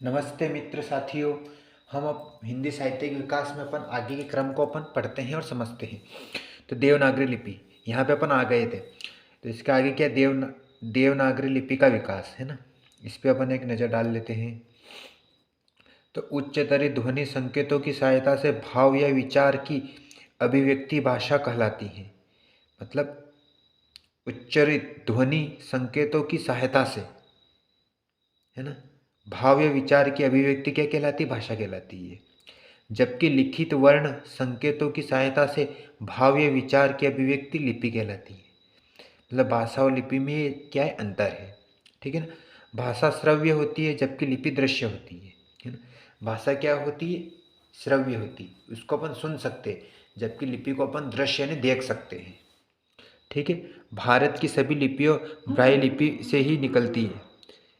नमस्ते मित्र साथियों। हम अब हिंदी साहित्य के विकास में अपन आगे के क्रम को अपन पढ़ते हैं और समझते हैं। तो देवनागरी लिपि यहाँ पे अपन आ गए थे। तो इसके आगे क्या देवनागरी लिपि का विकास है ना, इस पे अपन एक नज़र डाल लेते हैं। तो उच्चतरी ध्वनि संकेतों की सहायता से भाव या विचार की अभिव्यक्ति भाषा कहलाती है। मतलब उच्चरित ध्वनि संकेतों की सहायता से, है ना, भाव या विचार की अभिव्यक्ति क्या कहलाती, भाषा कहलाती है। जबकि लिखित वर्ण संकेतों की सहायता से भाव या विचार की अभिव्यक्ति लिपि कहलाती है। मतलब भाषा और लिपि में क्या है, अंतर है। ठीक है ना। भाषा श्रव्य होती है जबकि लिपि दृश्य होती है ना। भाषा क्या होती है, श्रव्य होती है, उसको अपन सुन सकते हैं, जबकि लिपि को अपन दृश्य यानी देख सकते हैं। ठीक है। भारत की सभी लिपियों ब्राह्मी लिपि से ही निकलती है।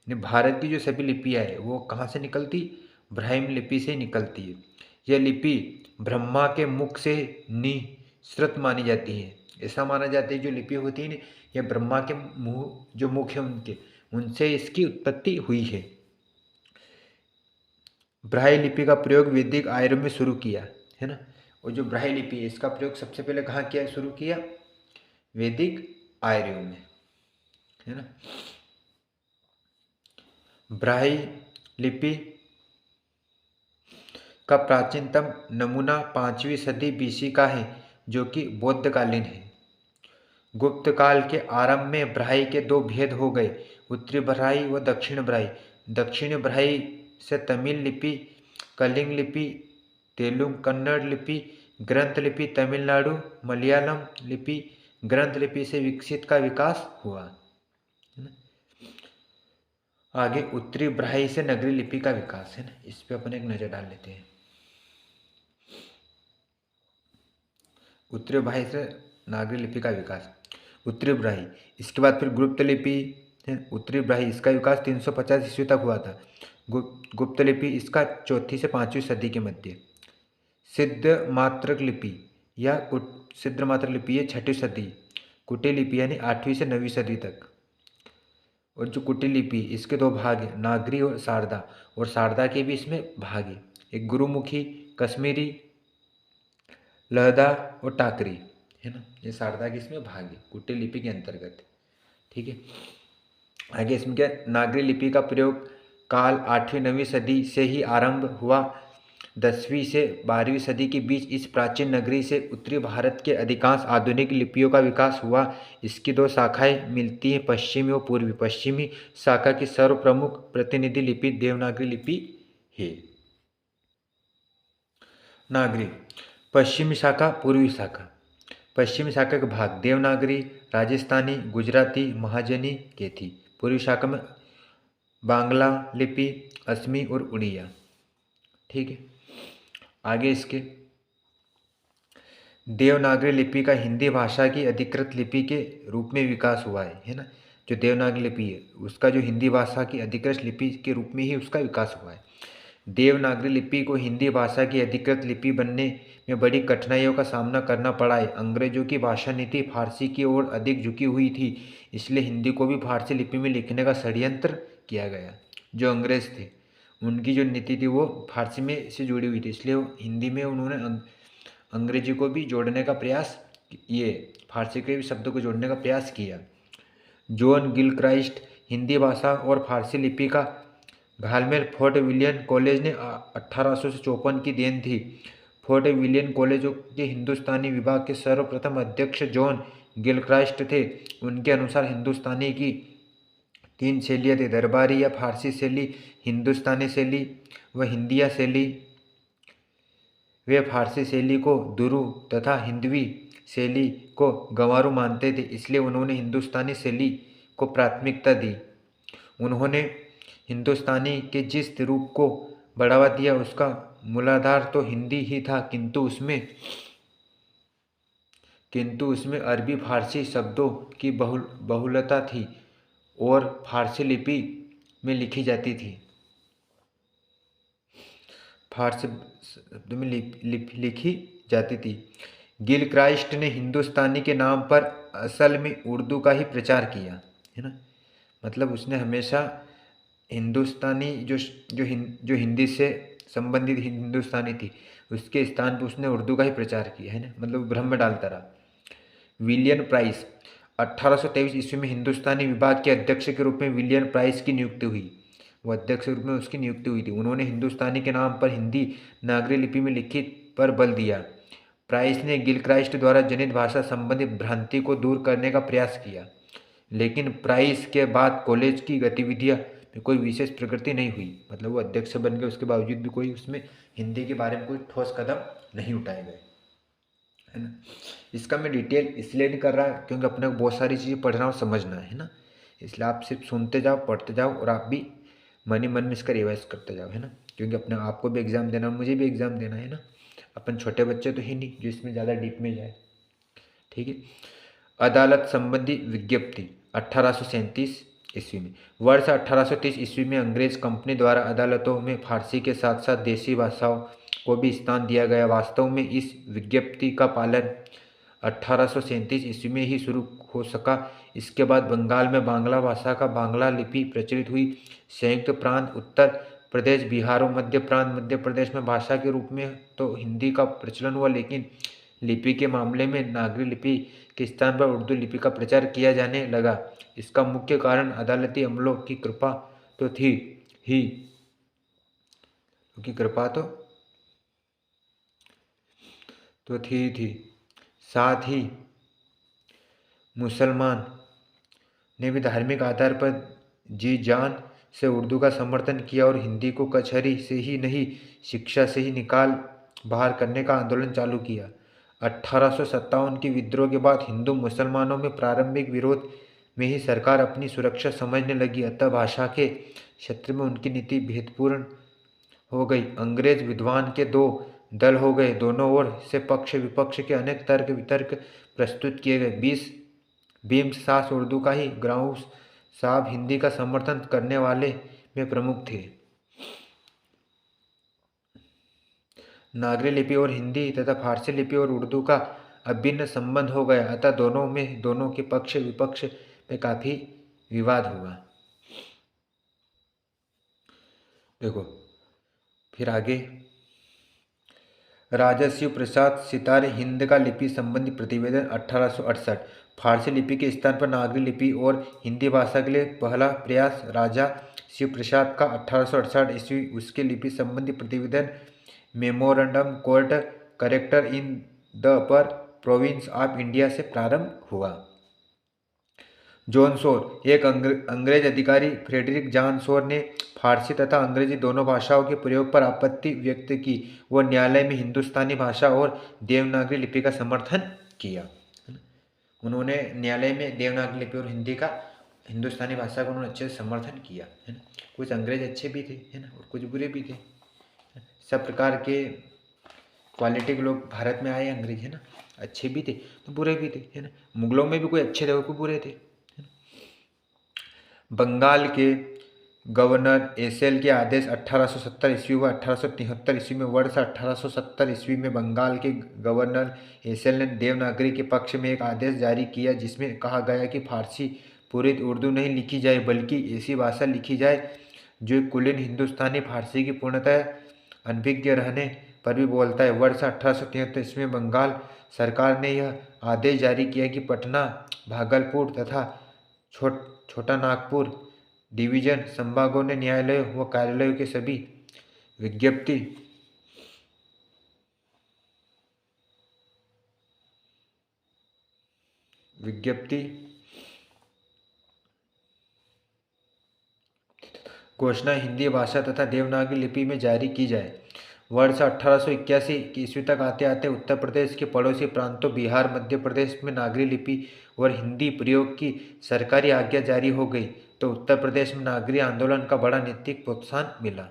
भारत की जो सभी लिपियाँ है वो कहाँ से निकलती, ब्राह्मी लिपि से निकलती है। यह लिपि ब्रह्मा के मुख से निसृत मानी जाती है। ऐसा माना जाता है जो लिपि होती है ना, यह ब्रह्मा के मुँह, जो मुख है उनके, उनसे इसकी उत्पत्ति हुई है। ब्राह्मी लिपि का प्रयोग वैदिक आर्यों में शुरू किया, है ना। और जो ब्राह्मी लिपि है इसका प्रयोग सबसे पहले कहाँ किया, शुरू किया, वैदिक आर्यों में, है ना। ब्राह्मी लिपि का प्राचीनतम नमूना 5वीं सदी बीसी का है, जो कि बौद्धकालीन है। गुप्त काल के आरंभ में ब्राह्मी के दो भेद हो गए, उत्तरी ब्राह्मी व दक्षिण ब्राह्मी। दक्षिण ब्राह्मी से तमिल लिपि, कलिंग लिपि, तेलुगु कन्नड़ लिपि, ग्रंथ लिपि, तमिलनाडु मलयालम लिपि, ग्रंथ लिपि से विकसित का विकास हुआ। आगे उत्तरी ब्राह्मी से नगरी लिपि का विकास, है ना, इस पे अपन एक नज़र डाल लेते हैं। उत्तरी ब्राह्मी से नागरी लिपि का विकास, उत्तरी ब्राह्मी, इसके बाद फिर गुप्त लिपि है। उत्तरी ब्राह्मी इसका विकास 350 ईस्वी तक हुआ था। गुप्त लिपि इसका 4वीं से 5वीं सदी के मध्य। सिद्ध मात्रक लिपि या सिद्ध मात्रक लिपि है 6वीं सदी। कुटी लिपि यानी 8वीं से 9वीं सदी तक। और जो कुटी लिपि इसके दो भाग हैं, नागरी और शारदा, और शारदा के भी इसमें भाग है, एक गुरुमुखी, कश्मीरी, लहदा और टाकरी, है ना। ये शारदा के इसमें भाग है, कुटी लिपि के अंतर्गत। ठीक है। आगे इसमें क्या, नागरी लिपि का प्रयोग काल 8वीं 9वीं सदी से ही आरंभ हुआ। 10वीं से 12वीं सदी के बीच इस प्राचीन नगरी से उत्तरी भारत के अधिकांश आधुनिक लिपियों का विकास हुआ। इसकी दो शाखाएं मिलती हैं, पश्चिमी और पूर्वी। पश्चिमी शाखा की सर्वप्रमुख प्रतिनिधि लिपि देवनागरी लिपि है। नागरी, पश्चिमी शाखा, पूर्वी शाखा। पश्चिमी शाखा के भाग देवनागरी, राजस्थानी, गुजराती, महाजनी के थी। पूर्वी शाखा में बांग्ला लिपि, असमी और उड़िया। ठीक है। आगे इसके देवनागरी लिपि का हिंदी भाषा की अधिकृत लिपि के रूप में विकास हुआ है ना। जो देवनागरी लिपि है उसका जो हिंदी भाषा की अधिकृत लिपि के रूप में ही उसका विकास हुआ है। देवनागरी लिपि को हिंदी भाषा की अधिकृत लिपि बनने में बड़ी कठिनाइयों का सामना करना पड़ा है। अंग्रेजों की भाषा नीति फारसी की ओर अधिक झुकी हुई थी, इसलिए हिंदी को भी फारसी लिपि में लिखने का षड्यंत्र किया गया। जो अंग्रेज थे उनकी जो नीति थी वो फारसी में से जुड़ी हुई थी, इसलिए हिंदी में उन्होंने अंग्रेजी को भी जोड़ने का प्रयास, ये फारसी के भी शब्दों को जोड़ने का प्रयास किया। जॉन गिलक्राइस्ट हिंदी भाषा और फारसी लिपि का घालमेल फोर्ट विलियम कॉलेज ने 1854 की देन थी। फोर्ट विलियम कॉलेज के हिंदुस्तानी विभाग के सर्वप्रथम अध्यक्ष जॉन गिलक्राइस्ट थे। उनके अनुसार हिंदुस्तानी की 3 शैलियाँ थी, दरबारी या फारसी शैली, हिंदुस्तानी शैली व हिंदिया शैली। वे फारसी शैली को दुरू तथा हिंदवी शैली को गंवारू मानते थे, इसलिए उन्होंने हिंदुस्तानी शैली को प्राथमिकता दी। उन्होंने हिंदुस्तानी के जिस रूप को बढ़ावा दिया उसका मूलाधार तो हिंदी ही था, किंतु उसमें अरबी फारसी शब्दों की बहुलता थी और फारसी लिपि में लिखी जाती थी। फारसी शब्द में लिखी जाती थी। गिलक्राइस्ट ने हिंदुस्तानी के नाम पर असल में उर्दू का ही प्रचार किया, है ना। मतलब उसने हमेशा हिंदुस्तानी जो हिंदी से संबंधित हिंदुस्तानी थी, उसके स्थान पर उसने उर्दू का ही प्रचार किया है ना, मतलब भ्रम में डालता रहा। विलियम प्राइस, 1823 ईस्वी में हिंदुस्तानी विभाग के अध्यक्ष के रूप में विलियम प्राइस की नियुक्ति हुई। वो अध्यक्ष के रूप में उसकी नियुक्ति हुई थी। उन्होंने हिंदुस्तानी के नाम पर हिंदी नागरी लिपि में लिखित पर बल दिया। प्राइस ने गिलक्राइस्ट द्वारा जनित भाषा संबंधी भ्रांति को दूर करने का प्रयास किया, लेकिन प्राइस के बाद कॉलेज की गतिविधियां में कोई विशेष प्रगति नहीं हुई। मतलब वो अध्यक्ष बन गए, उसके बावजूद भी कोई उसमें हिंदी के बारे में कोई ठोस कदम नहीं उठाए गए, है ना। इसका मैं डिटेल इसलिए नहीं कर रहा क्योंकि अपने को बहुत सारी चीज़ें पढ़ना और समझना है ना, इसलिए आप सिर्फ सुनते जाओ, पढ़ते जाओ और आप भी मन ही मन में इसका रिवाइज करते जाओ, है ना। क्योंकि अपने आपको भी एग्ज़ाम देना, मुझे भी एग्ज़ाम देना है ना। अपन छोटे बच्चे तो ही नहीं जो इसमें ज़्यादा डीप में जाए, ठीक है। अदालत संबंधी विज्ञप्ति 1837 ईस्वी में। वर्ष 1830 ईस्वी में अंग्रेज कंपनी द्वारा अदालतों में फारसी के साथ साथ देसी भाषाओं को भी स्थान दिया गया। वास्तव में इस विज्ञप्ति का पालन 1837 ईस्वी में ही शुरू हो सका। इसके बाद बंगाल में बांग्ला भाषा का बांग्ला लिपि प्रचलित हुई। संयुक्त प्रांत, उत्तर प्रदेश, बिहार और मध्य प्रांत, मध्य प्रदेश में भाषा के रूप में तो हिंदी का प्रचलन हुआ, लेकिन लिपि के मामले में नागरी लिपि के स्थान पर उर्दू लिपि का प्रचार किया जाने लगा। इसका मुख्य कारण अदालती अमलों की कृपा तो थी ही, की कृपा तो थी, साथ ही मुसलमान ने भी धार्मिक आधार पर जी जान से उर्दू का समर्थन किया और हिंदी को कचहरी से ही नहीं, शिक्षा से ही निकाल बाहर करने का आंदोलन चालू किया। 1857 की विद्रोह के बाद हिंदू मुसलमानों में प्रारंभिक विरोध में ही सरकार अपनी सुरक्षा समझने लगी, अतः भाषा के क्षेत्र में उनकी नीति भेदपूर्ण हो गई। अंग्रेज विद्वान के दो दल हो गए, दोनों ओर से पक्ष विपक्ष के अनेक तर्क वितर्क प्रस्तुत किए गए। बीमसास उर्दू का ही, ग्राउस साहब हिंदी का समर्थन करने वाले में प्रमुख थे। नागरी लिपि और हिंदी तथा फारसी लिपि और उर्दू का अभिन्न संबंध हो गया, अतः दोनों के पक्ष विपक्ष में काफी विवाद हुआ। देखो फिर आगे, राजा शिव प्रसाद सितारे हिंद का लिपि संबंधी प्रतिवेदन 1868। फारसी लिपि के स्थान पर नागरी लिपि और हिंदी भाषा के लिए पहला प्रयास राजा शिव प्रसाद का 1868 ईस्वी उसके लिपि संबंधी प्रतिवेदन memorandum court character in the पर प्रोविंस ऑफ इंडिया से प्रारंभ हुआ। जॉन शोर, एक अंग्रेज अधिकारी फ्रेडरिक जॉन शोर ने फारसी तथा अंग्रेजी दोनों भाषाओं के प्रयोग पर आपत्ति व्यक्त की। वह न्यायालय में हिंदुस्तानी भाषा और देवनागरी लिपि का समर्थन किया। उन्होंने न्यायालय में देवनागरी लिपि और हिंदुस्तानी भाषा का उन्होंने अच्छे से समर्थन किया, है ना। कुछ अंग्रेज अच्छे भी थे, है ना, और कुछ बुरे भी थे। सब प्रकार के क्वालिटी के लोग भारत में आए अंग्रेज, है ना, अच्छे भी थे तो बुरे भी थे, है ना। मुगलों में भी कोई अच्छे थे और कोई बुरे थे। बंगाल के गवर्नर एसेल के आदेश 1870 ईस्वी व 1873 ईस्वी में। वर्ष 1870 ईस्वी में बंगाल के गवर्नर एसेल ने देवनागरी के पक्ष में एक आदेश जारी किया, जिसमें कहा गया कि फारसी पूरी उर्दू नहीं लिखी जाए, बल्कि ऐसी भाषा लिखी जाए जो कुलीन हिंदुस्तानी फारसी की पूर्णतः अनभिज्ञ रहने पर भी बोलता है। वर्ष 1873 ईस्वी में बंगाल सरकार ने यह आदेश जारी किया कि पटना, भागलपुर तथा छोटा नागपुर डिवीजन संभागों ने न्यायालयों व कार्यालयों के सभी विज्ञप्ति घोषणा हिंदी भाषा तथा देवनागरी लिपि में जारी की जाए। वर्ष 1881 की ईस्वी तक आते आते उत्तर प्रदेश के पड़ोसी प्रांतों बिहार, मध्य प्रदेश में नागरी लिपि और हिंदी प्रयोग की सरकारी आज्ञा जारी हो गई, तो उत्तर प्रदेश में नागरी आंदोलन का बड़ा नैतिक प्रोत्साहन मिला।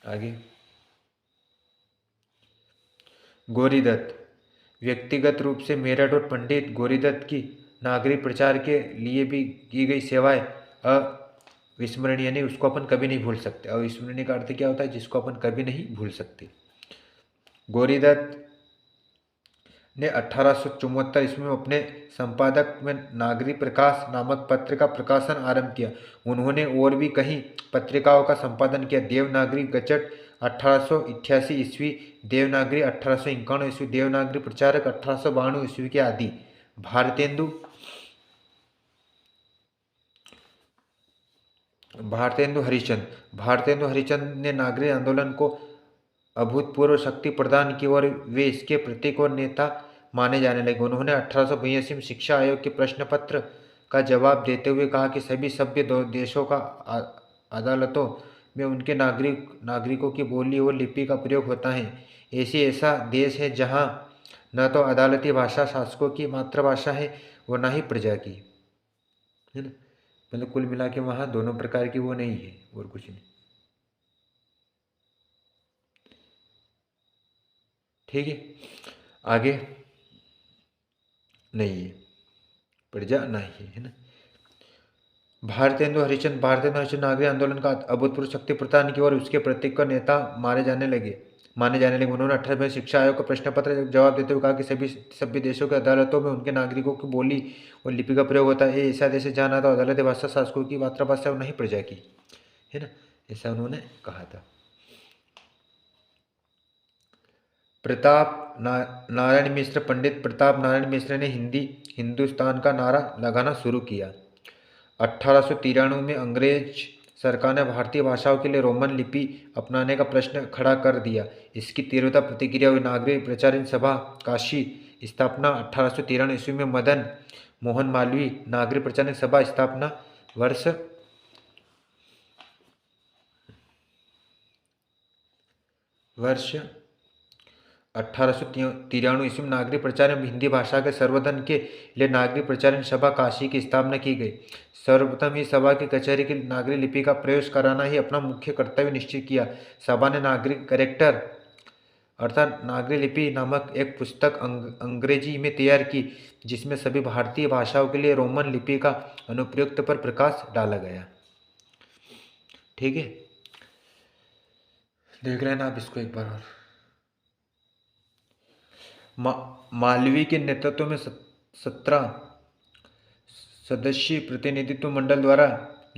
आगे, गौरीदत्त, व्यक्तिगत रूप से मेरठ और पंडित गौरीदत्त की नागरी प्रचार के लिए भी की गई सेवाएं अविस्मरणीय नहीं, उसको अपन कभी नहीं भूल सकते। अविस्मरणीय का अर्थ क्या होता है? जिसको अपन कभी नहीं भूल सकते। गौरीदत्त ने 1874 ईस्वी में अपने संपादक में नागरिक प्रकाश नामक पत्र का प्रकाशन आरंभ किया। उन्होंने और भी कई पत्रिकाओं का संपादन किया। देवनागरी गजट 1888 ईस्वी, देवनागरी 1851 ईस्वी, देवनागरी प्रचारक 1892 ईस्वी के आदि। भारतेंदु भारतेंदु हरिश्चंद्र ने नागरिक आंदोलन को अभूतपूर्व शक्ति प्रदान की और वे इसके प्रतीक और नेता माने जाने लगे। उन्होंने 1882 में शिक्षा आयोग के प्रश्न पत्र का जवाब देते हुए कहा कि सभी सभ्य देशों का अदालतों में उनके नागरिकों की बोली और लिपि का प्रयोग होता है। ऐसा देश है जहाँ न तो अदालती भाषा शासकों की मातृभाषा है और न ही प्रजा की, है ना। मतलब कुल मिला के वहाँ दोनों प्रकार की वो नहीं है और कुछ नहीं। ठीक है, आगे नहीं है, प्रजा नहीं है ना। भारतेंदु हरिश्चंद्र नागरिक आंदोलन का अभूतपूर्व शक्ति प्रदान की और उसके प्रतीक का नेता माने जाने लगे। उन्होंने 18 में शिक्षा आयोग का प्रश्न पत्र जवाब देते हुए कहा कि सभी सभ्य देशों की अदालतों में उनके नागरिकों की बोली और लिपि का प्रयोग होता है। ऐसा देश जहाँ ना तो अदालती भाषा शासकों की मातृभाषा और नहीं प्रजा की, है ना। ऐसा उन्होंने कहा था। पंडित प्रताप नारायण मिश्र ने हिंदुस्तान का नारा लगाना शुरू किया। 1893 में अंग्रेज सरकार ने भारतीय भाषाओं के लिए रोमन लिपि अपनाने का प्रश्न खड़ा कर दिया। इसकी तीव्रता प्रतिक्रिया हुई। नागरिक प्रचार सभा काशी स्थापना 1893 ईस्वी में मदन मोहन मालवीय नागरिक प्रचार सभा स्थापना वर्ष 1893 ईस्वी में नागरिक प्रचार में हिंदी भाषा के संवर्धन के लिए नागरिक प्रचार सभा काशी की स्थापना की गई। सर्वप्रथम इस सभा की कचहरी की नागरिक लिपि का प्रयोग कराना ही अपना मुख्य कर्तव्य निश्चित किया। सभा ने नागरिक कैरेक्टर अर्थात नागरिक लिपि नामक एक पुस्तक अंग्रेजी में तैयार की, जिसमें सभी भारतीय भाषाओं के लिए रोमन लिपि का अनुप्रयुक्त पर प्रकाश डाला गया। ठीक है, देख लेना आप इसको एक बार और। मालवीय के नेतृत्व में 17 सदस्यीय प्रतिनिधित्व मंडल द्वारा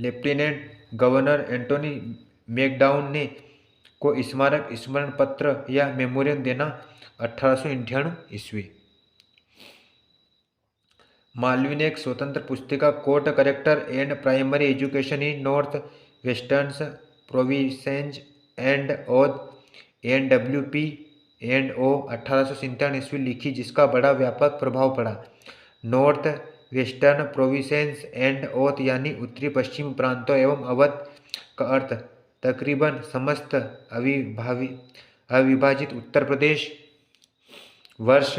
लेफ्टिनेंट गवर्नर एंटोनी मैकडाउन ने को स्मरण पत्र या मेमोरियम देना 1898 ईस्वी। मालवीय ने एक स्वतंत्र पुस्तिका court character and primary education in north western provinces and Oudh NWP and O 1897 ईस्वी लिखी, जिसका बड़ा व्यापक प्रभाव पड़ा। North western provinces and Oudh यानी उत्तरी पश्चिमी प्रांतों एवं अवध का अर्थ तकरीबन समस्त अविभाजित उत्तर प्रदेश। वर्ष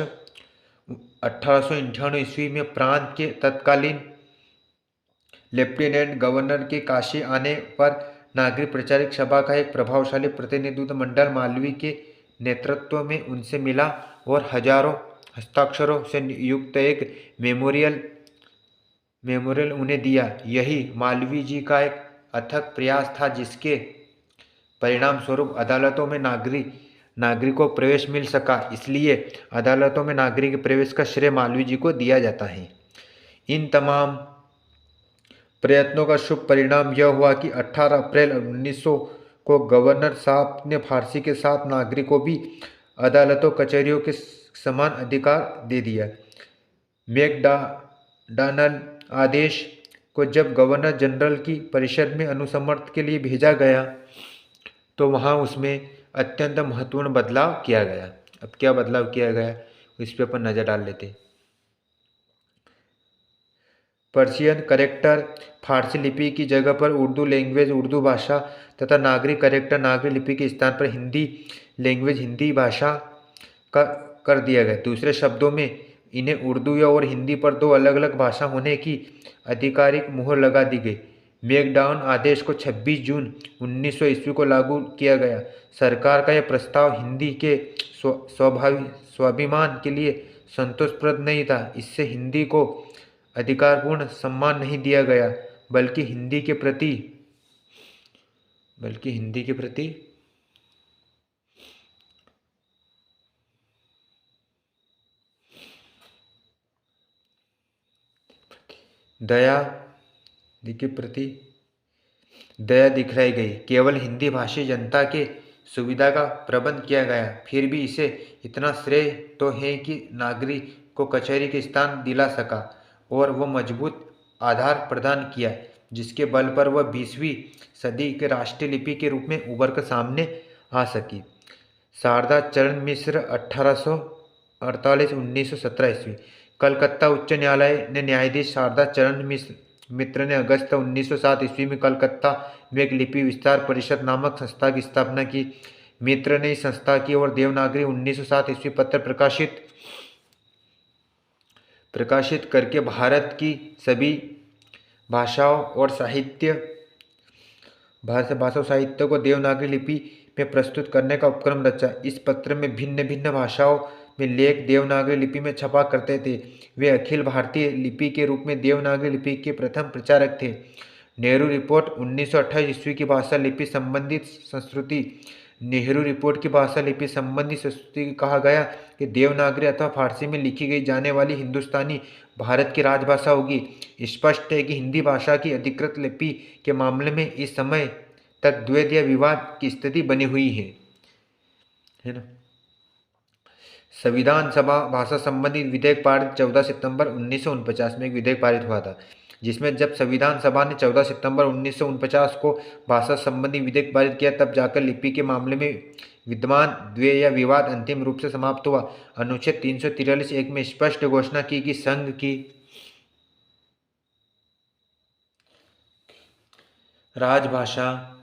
1898 ईस्वी में प्रांत के तत्कालीन लेफ्टिनेंट गवर्नर के काशी आने पर नागरिक प्रचारक सभा का एक प्रभावशाली प्रतिनिधित्व मंडल मालवीय के नेतृत्व में उनसे मिला और हजारों हस्ताक्षरों से युक्त एक मेमोरियल उन्हें दिया। यही मालवीय जी का एक अथक प्रयास था, जिसके परिणाम स्वरूप अदालतों में नागरिकों को प्रवेश मिल सका। इसलिए अदालतों में नागरिक प्रवेश का श्रेय मालवीय जी को दिया जाता है। इन तमाम प्रयत्नों का शुभ परिणाम यह हुआ कि 18 अप्रैल 1900 को गवर्नर साहब ने फारसी के साथ नागरिकों को भी अदालतों कचहरियों के समान अधिकार दे दिया। मैकडॉनल आदेश को जब गवर्नर जनरल की परिषद में अनुसमर्थ के लिए भेजा गया तो वहाँ उसमें अत्यंत महत्वपूर्ण बदलाव किया गया। अब क्या बदलाव किया गया इस पर अपन नज़र डाल लेते। पर्शियन करेक्टर फारसी लिपि की जगह पर उर्दू भाषा तथा नागरिक करेक्टर नागरिक लिपि के स्थान पर हिंदी भाषा का कर दिया गया। दूसरे शब्दों में इन्हें उर्दू या और हिंदी पर दो अलग अलग भाषा होने की आधिकारिक मुहर लगा दी गई। मैकडॉन आदेश को 26 जून 1900 ईस्वी को लागू किया गया। सरकार का यह प्रस्ताव हिंदी के स्वाभिमान के लिए संतोषप्रद नहीं था। इससे हिंदी को अधिकारपूर्ण सम्मान नहीं दिया गया, बल्कि हिंदी के प्रति दया के प्रति दया दिखलाई गई। केवल हिंदी भाषी जनता के सुविधा का प्रबंध किया गया। फिर भी इसे इतना श्रेय तो है कि नागरिक को कचहरी के स्थान दिला सका और वह मजबूत आधार प्रदान किया, जिसके बल पर वह 20वीं सदी के राष्ट्रीय लिपि के रूप में उभर कर सामने आ सकी। शारदा चरण मिश्र 1848-1917 ईस्वी। कलकत्ता उच्च न्यायालय ने न्यायाधीश शारदा चरण मित्र ने अगस्त 1907 ईस्वी में कलकत्ता में एक लिपि विस्तार परिषद नामक संस्था की स्थापना की। मित्र ने इस संस्था की और देवनागरी 1907 ईस्वी पत्र प्रकाशित करके भारत की सभी भाषाओं और साहित्य को देवनागरी लिपि में प्रस्तुत करने का उपक्रम रचा। इस पत्र में भिन्न भिन्न भाषाओं में लेख देवनागरी लिपि में छपा करते थे। वे अखिल भारतीय लिपि के रूप में देवनागरी लिपि के प्रथम प्रचारक थे। नेहरू रिपोर्ट 1928 ईस्वी की भाषा लिपि संबंधित संस्कृति। नेहरू रिपोर्ट की भाषा लिपि संबंधी संस्कृति कहा गया कि देवनागरी अथवा फारसी में लिखी गई जाने वाली हिंदुस्तानी भारत की राजभाषा होगी। स्पष्ट है कि हिंदी भाषा की अधिकृत लिपि के मामले में इस समय तक द्वैध या विवाद की स्थिति बनी हुई है ना। संविधान सभा भाषा संबंधी विधेयक पारित 14 सितंबर 1949 में एक विधेयक पारित हुआ था, जिसमें जब संविधान सभा ने 14 सितंबर 1949 को भाषा संबंधी विधेयक पारित किया, तब जाकर लिपि के मामले में विद्यमान द्वैध या विवाद अंतिम रूप से समाप्त हुआ। अनुच्छेद 343(1) में स्पष्ट घोषणा की कि संघ की राजभाषा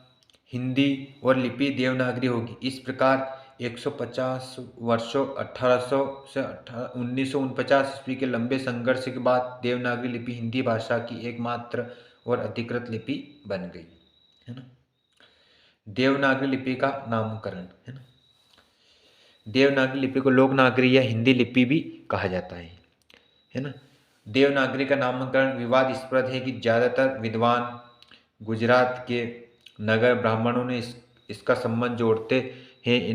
हिंदी और लिपि देवनागरी होगी। इस प्रकार 150 वर्षों 1800 से 1949 ईस्वी के लंबे संघर्ष के बाद देवनागरी लिपि हिंदी भाषा की एकमात्र और अधिकृत लिपि बन गई, है ना। देवनागरी लिपि का नामकरण, है ना। देवनागरी लिपि को लोकनागरी या हिंदी लिपि भी कहा जाता है ना। देवनागरी का नामकरण विवादास्पद है कि ज़्यादातर विद्वान गुजरात के नगर ब्राह्मणों ने इसका संबंध जोड़ते हैं।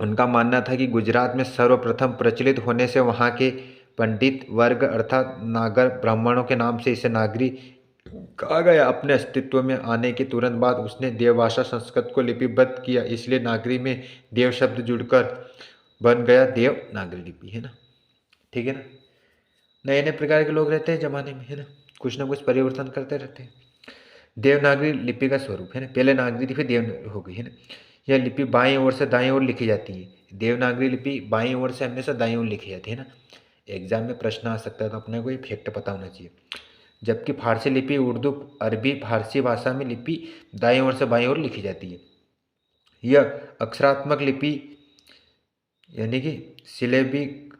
उनका मानना था कि गुजरात में सर्वप्रथम प्रचलित होने से वहाँ के पंडित वर्ग अर्थात नागर ब्राह्मणों के नाम से इसे नागरी कहा गया। अपने अस्तित्व में आने के तुरंत बाद उसने देवभाषा संस्कृत को लिपिबद्ध किया, इसलिए नागरी में देव शब्द जुड़कर बन गया देवनागरी लिपि, है ना। ठीक है ना। नए नए प्रकार के लोग रहते हैं जमाने में, है ना, कुछ ना कुछ परिवर्तन करते रहते हैं। देवनागरी लिपि का स्वरूप, है ना। पहले नागरी लिपि देव हो गई, है ना। यह लिपि बाईं ओर से दाईं ओर लिखी जाती है। देवनागरी लिपि बाईं ओर से हमेशा दाईं ओर लिखी जाती है ना। एग्जाम में प्रश्न आ सकता है, तो अपने को ये फैक्ट पता होना चाहिए। जबकि फारसी लिपि, उर्दू, अरबी, फारसी भाषा में लिपि दाईं ओर से बाईं ओर लिखी जाती है। यह अक्षरात्मक लिपि यानी कि सिलेबिक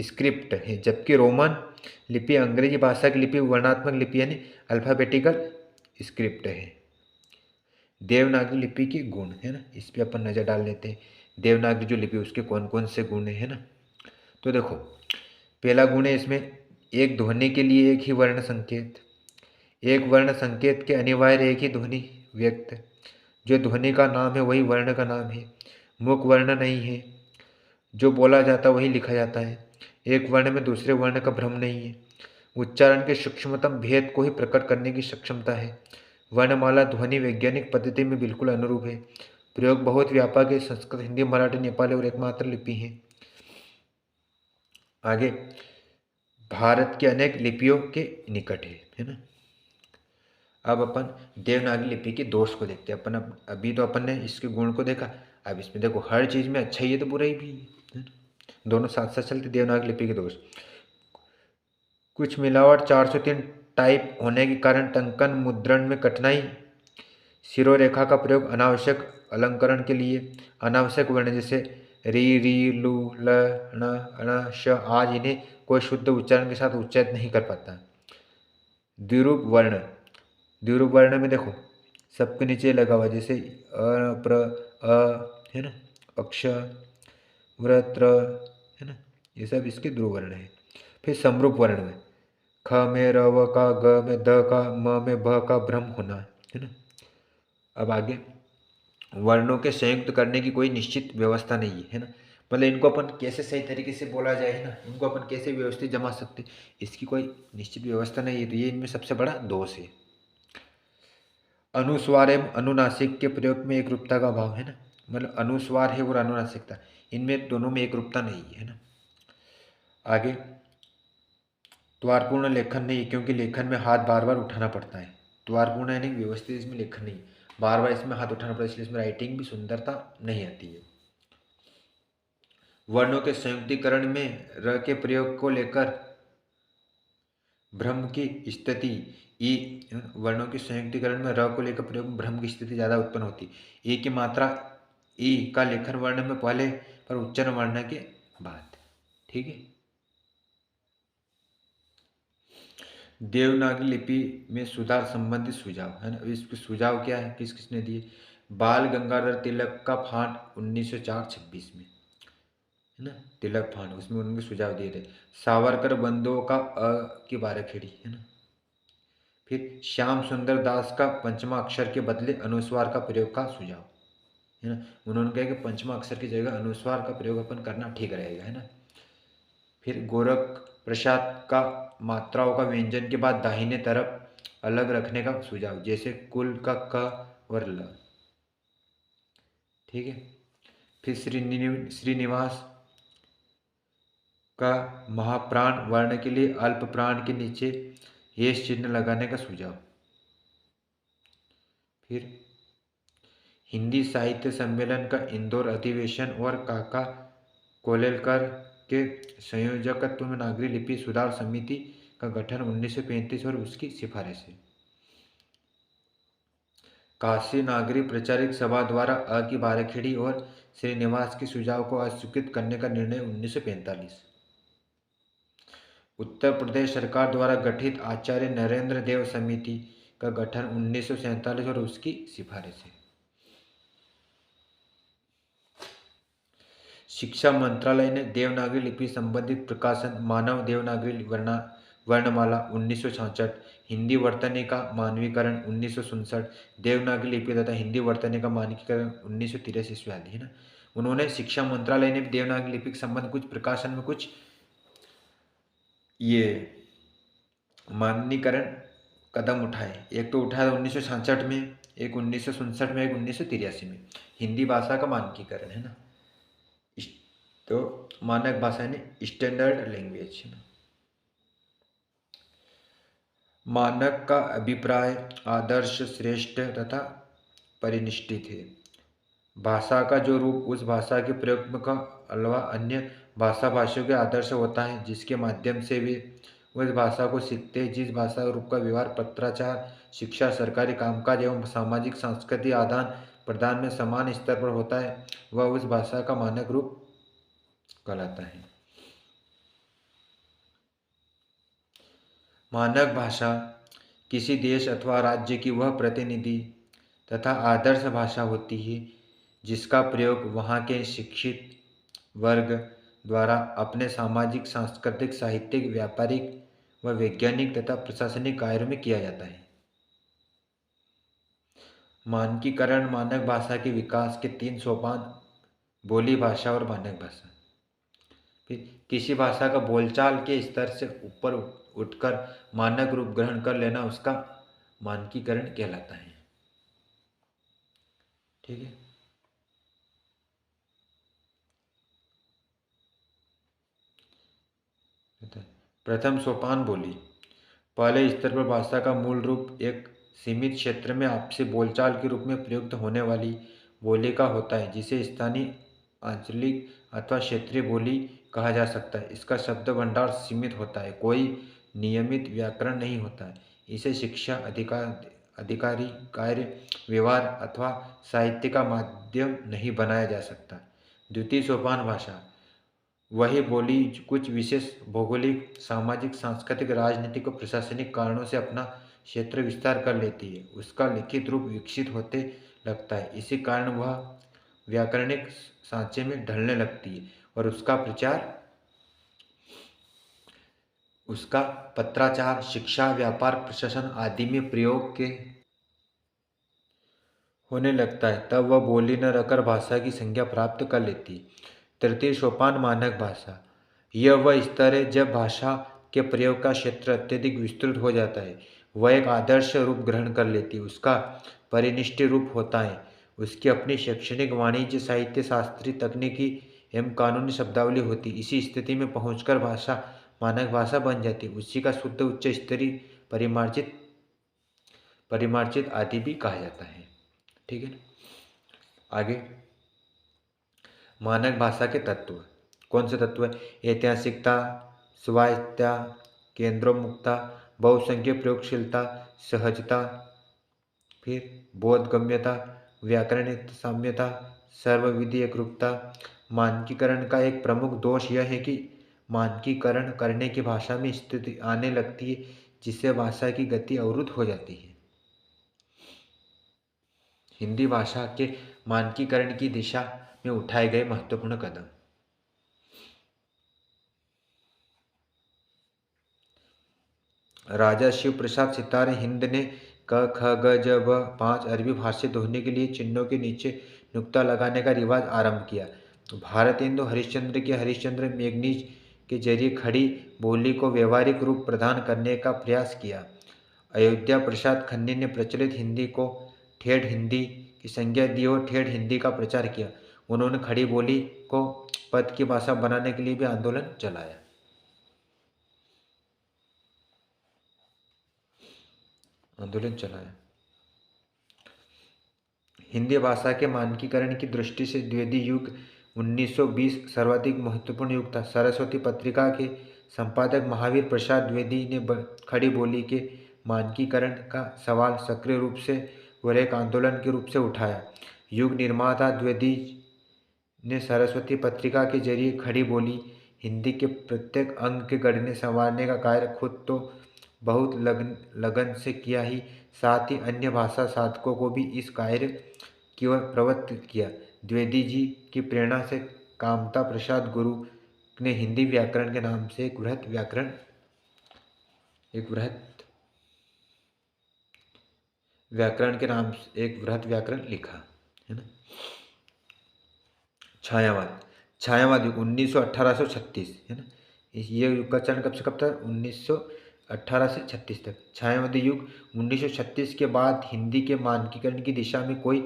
स्क्रिप्ट है, जबकि रोमन लिपि अंग्रेजी भाषा की लिपि वर्णात्मक लिपि यानी अल्फ़ाबेटिकल स्क्रिप्ट है। देवनागरी लिपि के गुण, है ना, इस पर अपन नज़र डाल लेते हैं। देवनागरी जो लिपि उसके कौन कौन से गुण है ना। तो देखो, पहला गुण है इसमें एक ध्वनि के लिए एक ही वर्ण संकेत। एक वर्ण संकेत के अनिवार्य एक ही ध्वनि व्यक्त। जो ध्वनि का नाम है वही वर्ण का नाम है। मुख वर्ण नहीं है, जो बोला जाता वही लिखा जाता है। एक वर्ण में दूसरे वर्ण का भ्रम नहीं है। उच्चारण के सूक्ष्मतम भेद को ही प्रकट करने की सक्षमता है। वर्णमाला ध्वनि वैज्ञानिक पद्धति में बिल्कुल अनुरूप है। प्रयोग बहुत व्यापक है। संस्कृत, हिंदी, मराठी, नेपाली और एकमात्र लिपि है। आगे, भारत के अनेक लिपियों के निकट है ना। अब अपन देवनागरी लिपि के दोष को देखते हैं। अभी तो अपन ने इसके गुण को देखा। अब इसमें देखो, हर चीज़ में अच्छा ही है तो बुरा ही भी है, दोनों साथ साथ चलते। देवनागरी लिपि के दोष, कुछ मिलावट, 403 टाइप होने के कारण टंकन मुद्रण में कठिनाई, शिरोरेखा का प्रयोग अनावश्यक अलंकरण के लिए, अनावश्यक वर्ण जैसे री, री, लू, ल, ण, श, आज इन्हें कोई शुद्ध उच्चारण के साथ उच्चारित नहीं कर पाता। द्विरूप वर्ण, द्विरूप वर्ण में देखो सबके नीचे लगा हुआ, जैसे अ, प्र, अ, है ना, अक्ष, व्रत्र, है ना, ये सब इसके ध्रुव वर्ण है। फिर समरूप वर्ण में ख में र, व का, ग में द का, म में भ का भ्रम होना, है ना। अब आगे, वर्णों के संयुक्त करने की कोई निश्चित व्यवस्था नहीं है ना, मतलब इनको अपन कैसे सही तरीके से बोला जाए ना, इनको अपन कैसे व्यवस्थित जमा सकते, इसकी कोई निश्चित व्यवस्था नहीं है। तो ये इनमें सबसे बड़ा दोष है। अनुस्वार एवं अनुनासिक के प्रयोग में एक रूपता का अभाव है ना, मतलब अनुस्वार है और अनुनासिकता, इनमें दोनों में एक रूपता नहीं है ना। आगे, त्वारपूर्ण लेखन नहीं, क्योंकि लेखन में हाथ बार बार उठाना पड़ता है। त्वारपूर्ण यानी व्यवस्थित इसमें लेखन नहीं, बार बार इसमें हाथ उठाना पड़ता है, इसलिए इसमें राइटिंग भी सुंदरता नहीं आती है। वर्णों के संयुक्तिकरण में र के प्रयोग को लेकर भ्रम की स्थिति, ई वर्णों के संयुक्तिकरण में र को लेकर प्रयोग में भ्रम की स्थिति ज़्यादा उत्पन्न होती है। ई की मात्रा ई का लेखन वर्ण में पहले पर उच्चारण वर्ण के बाद। ठीक है। देवनागरी लिपि में सुधार संबंधित सुझाव है ना, इसके सुझाव क्या है, किस किसने दिए। बाल गंगाधर तिलक का फांड 1904-26 में है ना, तिलक फांड, उसमें उन्होंने सुझाव दिए थे। सावरकर बंधुओं का की बाराखड़ी है ना। फिर श्याम सुंदर दास का पंचमा अक्षर के बदले अनुस्वार का प्रयोग का सुझाव है ना, उन्होंने कहा कि पंचमा अक्षर की जगह अनुस्वार का प्रयोग अपन करना ठीक रहेगा है ना। फिर गोरख प्रसाद का मात्राओं का व्यंजन के बाद दाहिने तरफ अलग रखने का सुझाव, जैसे कुल का क और ल। ठीक है। फिर श्रीनिवास का महाप्राण वर्ण के लिए अल्प प्राण के नीचे हेश चिन्ह लगाने का सुझाव। फिर हिंदी साहित्य सम्मेलन का इंदौर अधिवेशन और काका कोलेलकर के संयोजकत्व में नागरी लिपि सुधार समिति का गठन 1935 और उसकी सिफारिश है। काशी नागरी प्रचारिक सभा द्वारा अ की बाराखड़ी और श्रीनिवास के सुझाव को अस्वीकृत करने का निर्णय 1945। उत्तर प्रदेश सरकार द्वारा गठित आचार्य नरेंद्र देव समिति का गठन 1947 और उसकी सिफारिश है। शिक्षा मंत्रालय ने देवनागरी लिपि संबंधित प्रकाशन मानव देवनागरी वर्णमाला 1966, हिंदी वर्तनी का मानवीकरण 1967, देवनागरी लिपि तथा हिंदी वर्तनी का मानकीकरण 1983 आदि है ना। उन्होंने शिक्षा मंत्रालय ने देवनागरी लिपि के संबंध कुछ प्रकाशन में कुछ ये मानकीकरण कदम उठाए। एक तो उठाया 1966 में, एक 1967 में, एक 1983 में। हिंदी भाषा का मानकीकरण है ना, तो मानक भाषा यानी स्टैंडर्ड लैंग्वेज है ना। मानक का अभिप्राय आदर्श, श्रेष्ठ तथा परिनिष्ठित है। भाषा का जो रूप उस भाषा के प्रयोग का अलावा अन्य भाषाभाषियों के आदर्श होता है, जिसके माध्यम से वे उस भाषा को सीखते हैं। जिस भाषा रूप का व्यवहार पत्राचार, शिक्षा, सरकारी कामकाज एवं सामाजिक सांस्कृतिक आदान प्रदान में समान स्तर पर होता है, वह उस भाषा का मानक रूप कहलाता है। मानक भाषा किसी देश अथवा राज्य की वह प्रतिनिधि तथा आदर्श भाषा होती है जिसका प्रयोग वहाँ के शिक्षित वर्ग द्वारा अपने सामाजिक, सांस्कृतिक, साहित्यिक, व्यापारिक व वैज्ञानिक तथा प्रशासनिक कार्यों में किया जाता है। मानकीकरण मानक भाषा के विकास के 3 सोपान, बोली भाषा और मानक भाषा। फिर किसी भाषा का बोलचाल के स्तर से ऊपर उठकर मानक रूप ग्रहण कर लेना उसका मानकीकरण कहलाता है। ठीक है। प्रथम सोपान बोली। पहले स्तर पर भाषा का मूल रूप एक सीमित क्षेत्र में आपसी बोलचाल के रूप में प्रयुक्त होने वाली बोली का होता है, जिसे स्थानीय, आंचलिक अथवा क्षेत्रीय बोली कहा जा सकता है। इसका शब्द भंडार सीमित होता है, कोई नियमित व्याकरण नहीं होता है। इसे शिक्षा, अधिकारी, कार्य, व्यवहार अथवा साहित्य का माध्यम नहीं बनाया जा सकता। द्वितीय सोपान भाषा वही बोली कुछ विशेष भौगोलिक, सामाजिक, सांस्कृतिक, राजनीतिक और प्रशासनिक कारणों से अपना क्षेत्र विस्तार कर लेती है। उसका लिखित रूप विकसित होते लगता है, इसी कारण वह व्याकरणिक सांचे में ढलने लगती है और उसका पत्राचार, शिक्षा, व्यापार, प्रशासन आदि में प्रयोग के होने लगता है। तब वह बोली न रहकर भाषा की संज्ञा प्राप्त कर लेती है। तृतीय सोपान मानक भाषा। यह वह स्तर है जब भाषा के प्रयोग का क्षेत्र अत्यधिक विस्तृत हो जाता है, वह एक आदर्श रूप ग्रहण कर लेती है, उसका परिनिष्ठ रूप होता है, उसकी अपनी शैक्षणिक, वाणिज्य, साहित्य, शास्त्रीय, तकनीकी एवं कानूनी शब्दावली होती। इसी स्थिति में पहुंचकर भाषा मानक भाषा बन जाती है। उसी का शुद्ध उच्च स्तरीय परिमार्जित परिमार्जित आदि भी कहा जाता है। ठीक है ना। आगे मानक भाषा के तत्व। कौन से तत्व है? ऐतिहासिकता, स्वायत्तता, केंद्रोन्मुखता, बहुसंख्यक प्रयोगशीलता, सहजता, फिर बोधगम्यता, व्याकरण साम्यता, सर्वविधि एकरूपता। मानकीकरण का एक प्रमुख दोष यह है कि मानकीकरण करने की भाषा में स्थिति आने लगती है जिससे भाषा की गति अवरुद्ध हो जाती है। हिंदी भाषा के मानकीकरण की दिशा में उठाए गए महत्वपूर्ण कदम। राजा शिव प्रसाद सितार हिंद ने क ख ग ज ब 5 अरबी भाषा ढूंढने के लिए चिन्हों के नीचे नुक्ता लगाने का रिवाज आरंभ किया। भारतेंदु हरिश्चंद्र के हरिश्चंद्र मैगनीज के जरिए खड़ी बोली को व्यवहारिक रूप प्रदान करने का प्रयास किया। अयोध्या प्रसाद खन्नी ने प्रचलित हिंदी को ठेठ हिंदी की संज्ञा दी और ठेठ हिंदी का प्रचार किया। उन्होंने खड़ी बोली को पद की भाषा बनाने के लिए भी आंदोलन चलाया। हिंदी भाषा के मानकीकरण की दृष्टि से द्विवेदी युग 1920 सर्वाधिक महत्वपूर्ण युग था। सरस्वती पत्रिका के संपादक महावीर प्रसाद द्विवेदी ने खड़ी बोली के मानकीकरण का सवाल सक्रिय रूप से और एक आंदोलन के रूप से उठाया। युग निर्माता द्विवेदी ने सरस्वती पत्रिका के जरिए खड़ी बोली हिंदी के प्रत्येक अंग के गढ़ने संवारने का कार्य खुद तो बहुत लगन से किया ही, साथ ही अन्य भाषा साधकों को भी इस कार्य की ओर प्रवृत्त किया। द्विवेदी जी की प्रेरणा से कामता प्रसाद गुरु ने हिंदी व्याकरण के नाम से एक वृहत व्याकरण लिखा है ना। छायावाद। छायावाद युग 1836 है ना। ये युग का चरण कब से कब तक? 1918 से 36 तक। छायावादी युग 1936 के बाद हिंदी के मानकीकरण की दिशा में कोई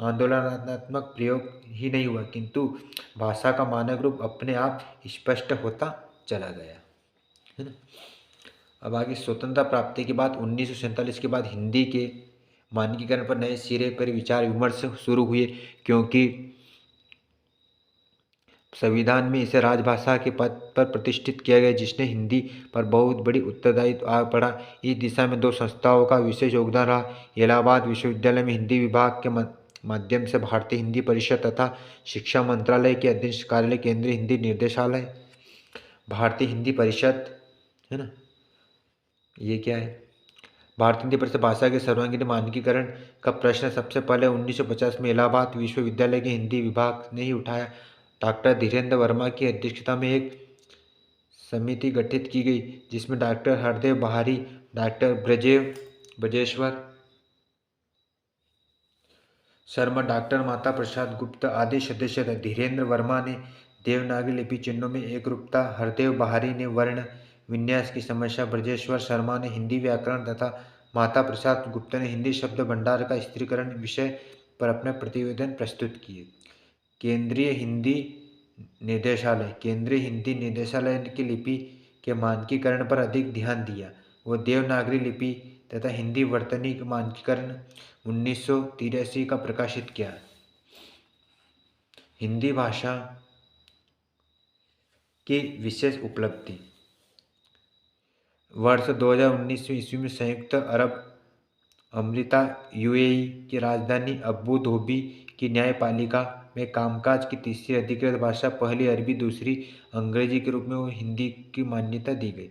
आंदोलनात्मक प्रयोग ही नहीं हुआ, किंतु भाषा का मानक रूप अपने आप स्पष्ट होता चला गया है ना। अब आगे स्वतंत्रता प्राप्ति के बाद 1947 के बाद हिंदी के मानकीकरण पर नए सिरे पर विचार विमर्श शुरू हुए, क्योंकि संविधान में इसे राजभाषा के पद पर प्रतिष्ठित किया गया, जिसने हिंदी पर बहुत बड़ी उत्तरदायित्व आ पड़ा। इस दिशा में 2 संस्थाओं का विशेष योगदान रहा। इलाहाबाद विश्वविद्यालय में हिंदी विभाग के माध्यम से भारतीय हिंदी परिषद तथा शिक्षा मंत्रालय के अधीन कार्यालय केंद्रीय हिंदी निर्देशालय। भारतीय हिंदी परिषद है ना, ये क्या है? भारतीय हिंदी परिषद भाषा के सर्वांगीण मानकीकरण का प्रश्न सबसे पहले 1950 में इलाहाबाद विश्वविद्यालय के हिंदी विभाग ने ही उठाया। डॉक्टर धीरेन्द्र वर्मा की अध्यक्षता में एक समिति गठित की गई, जिसमें डॉक्टर हरदेव बहारी, डॉक्टर ब्रजेश्वर शर्मा, डॉक्टर माता प्रसाद गुप्ता आदि सदस्य थे। धीरेन्द्र वर्मा ने देवनागरी लिपि चिन्हों में एकरूपता, हरदेव बहारी ने वर्ण विन्यास की समस्या, ब्रजेश्वर शर्मा ने हिंदी व्याकरण तथा माता प्रसाद गुप्ता ने हिंदी शब्द भंडार का स्त्रीकरण विषय पर अपने प्रतिवेदन प्रस्तुत किए। केंद्रीय हिंदी निदेशालय की लिपि के मानकीकरण पर अधिक ध्यान दिया। वो देवनागरी लिपि तथा हिंदी वर्तनी मानकीकरण 1983 का प्रकाशित किया। हिंदी भाषा की विशेष उपलब्धि। वर्ष 2019 ईस्वी में संयुक्त अरब अमीरात यूएई की राजधानी अबू धाबी की न्यायपालिका में कामकाज की तीसरी अधिकृत भाषा पहली अरबी, दूसरी अंग्रेजी के रूप में वो हिंदी की मान्यता दी गई।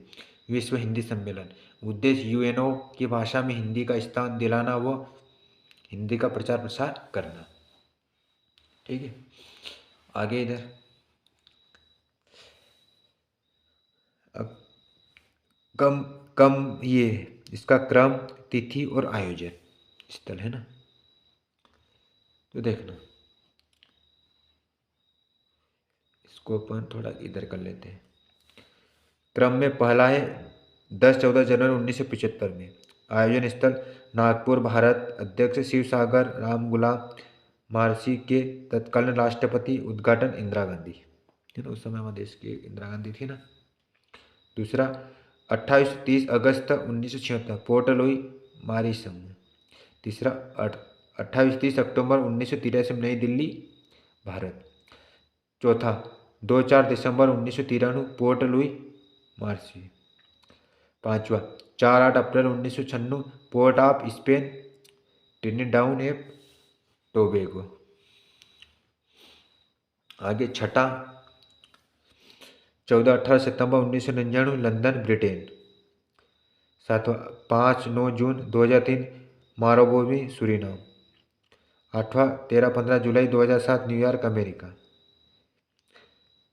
विश्व हिंदी सम्मेलन। उद्देश्य यूएनओ की भाषा में हिंदी का स्थान दिलाना व हिंदी का प्रचार प्रसार करना। ठीक है, आगे इधर अब कम ये इसका क्रम, तिथि और आयोजन स्थल है ना, तो देखना इसको अपन थोड़ा इधर कर लेते हैं। क्रम में पहला है 10-14 जनवरी 1975 में। आयोजन स्थल नागपुर भारत। अध्यक्ष शिव सागर राम गुलाम मारसी के तत्कालीन राष्ट्रपति। उद्घाटन इंदिरा गांधी, है ना, उस समय हमारे देश की इंदिरा गांधी थी ना। दूसरा 28-30 अगस्त 1976 पोर्ट लुई मारिसम में। तीसरा 28-30 अक्टूबर 1983 नई दिल्ली भारत। चौथा 2-4 दिसंबर 1993 पोर्ट लुई मार्सी। पांचवा 4-8 अप्रैल 1996 Port of Spain Trinidad and Tobago. आगे छठा 14-18 सितंबर 1999 लंदन ब्रिटेन। सातवां 5-9 जून 2003 मारोबोवी सूरीनाम। आठवां 13-15 जुलाई 2007 न्यूयॉर्क अमेरिका।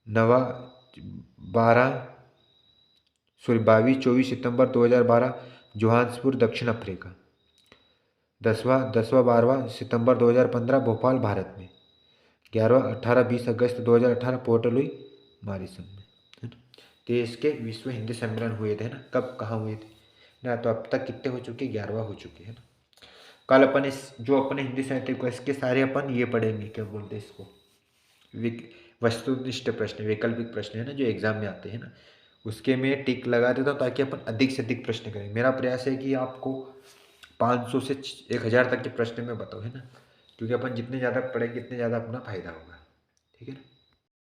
नवा 22-24 सितंबर 2012 जोहान्सपुर दक्षिण अफ्रीका। 10वां सितंबर 2015 भोपाल भारत में। 11वां 18-20 अगस्त 2018 पोर्ट लुई मारिसम में, है ना। तो इसके विश्व हिंदी सम्मेलन हुए थे ना, कब कहाँ हुए थे ना। तो अब तक कितने हो चुके, 11वां हो चुके हैं ना। कल अपन इस जो अपने हिंदी साहित्य को इसके सारे अपन ये पढ़ेंगे, क्या बोलते हैं इसको, वस्तुनिष्ठ प्रश्न, वैकल्पिक प्रश्न है ना, जो एग्जाम में आते हैं ना, उसके में टिक लगा देता हूँ ताकि अपन अधिक से अधिक प्रश्न करें। मेरा प्रयास है कि आपको 500 से 1000 तक के प्रश्न में बताओ, है ना, क्योंकि अपन जितने ज़्यादा पढ़ेंगे इतने ज़्यादा अपना फायदा होगा, ठीक है ना।